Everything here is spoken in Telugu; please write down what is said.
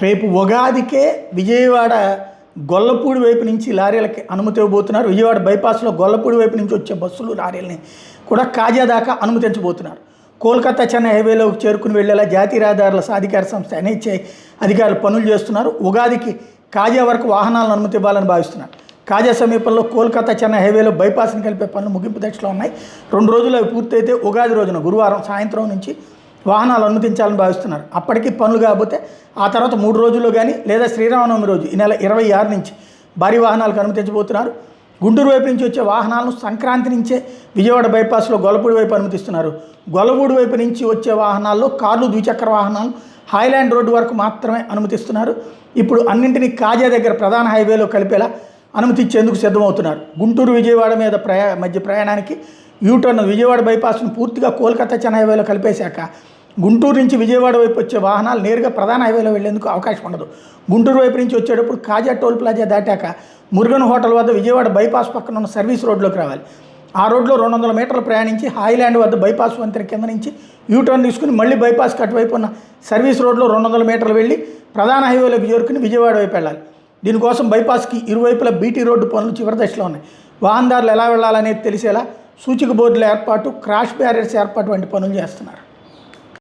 రేపు ఉగాదికే విజయవాడ గొల్లపూడి వైపు నుంచి లారీలకి అనుమతి ఇవ్వబోతున్నారు. విజయవాడ బైపాస్లో గొల్లపూడి వైపు నుంచి వచ్చే బస్సులు లారీలని కూడా కాజా దాకా అనుమతించబోతున్నారు. కోల్కతా చెన్నై హైవేలో చేరుకుని వెళ్లేలా జాతీయ రహదారుల సాధికార సంస్థ NHAI అధికారులు పనులు చేస్తున్నారు. ఉగాదికి కాజా వరకు వాహనాలను అనుమతి ఇవ్వాలని భావిస్తున్నారు. కాజా సమీపంలో కోల్కతా చెన్నై హైవేలో బైపాస్ని కలిపే పనులు ముగింపు దశలో ఉన్నాయి. 2 రోజులు అవి పూర్తయితే ఉగాది రోజున గురువారం సాయంత్రం నుంచి వాహనాలు అనుమతించాలని భావిస్తున్నారు. అప్పటికి పనులు కాకపోతే ఆ తర్వాత 3 రోజుల్లో కానీ లేదా శ్రీరామనవమి రోజు ఈ నెల 26 నుంచి భారీ వాహనాలకు అనుమతించబోతున్నారు. గుంటూరు వైపు నుంచి వచ్చే వాహనాలను సంక్రాంతి నుంచే విజయవాడ బైపాస్లో గొల్లపూడి వైపు అనుమతిస్తున్నారు. గొల్లపూడి వైపు నుంచి వచ్చే వాహనాల్లో కార్లు, ద్విచక్ర వాహనాలు హైలాండ్ రోడ్డు వరకు మాత్రమే అనుమతిస్తున్నారు. ఇప్పుడు అన్నింటినీ కాజా దగ్గర ప్రధాన హైవేలో కలిపేలా అనుమతిచ్చేందుకు సిద్ధమవుతున్నారు. గుంటూరు విజయవాడ మీద మధ్య ప్రయాణానికి యూటర్న్ విజయవాడ బైపాస్ను పూర్తిగా కోల్కతా చెన్నై హైవేలో కలిపేశాక గుంటూరు నుంచి విజయవాడ వైపు వచ్చే వాహనాలు నేరుగా ప్రధాన హైవేలో వెళ్లేందుకు అవకాశం ఉండదు. గుంటూరు వైపు నుంచి వచ్చేటప్పుడు కాజా టోల్ ప్లాజా దాటాక మురుగన్ హోటల్ వద్ద విజయవాడ బైపాస్ పక్కన ఉన్న సర్వీస్ రోడ్లోకి రావాలి. ఆ రోడ్లో 200 మీటర్లు ప్రయాణించి హాయిలాండ్ వద్ద బైపాస్ వంతెన కింద నుంచి యూటర్న్ తీసుకుని మళ్ళీ బైపాస్కి అటువైపు ఉన్న సర్వీస్ రోడ్లో 200 మీటర్లు వెళ్ళి ప్రధాన హైవేలోకి చేరుకుని విజయవాడ వైపు వెళ్ళాలి. దీనికోసం బైపాస్కి ఇరువైపులా బీటీ రోడ్డు పనులు చివరి దశలో ఉన్నాయి. వాహనదారులు ఎలా వెళ్లాలనేది తెలిసేలా సూచిక బోర్డుల ఏర్పాటు, క్రాష్ బ్యారియర్స్ ఏర్పాటు వంటి పనులు చేస్తున్నారు.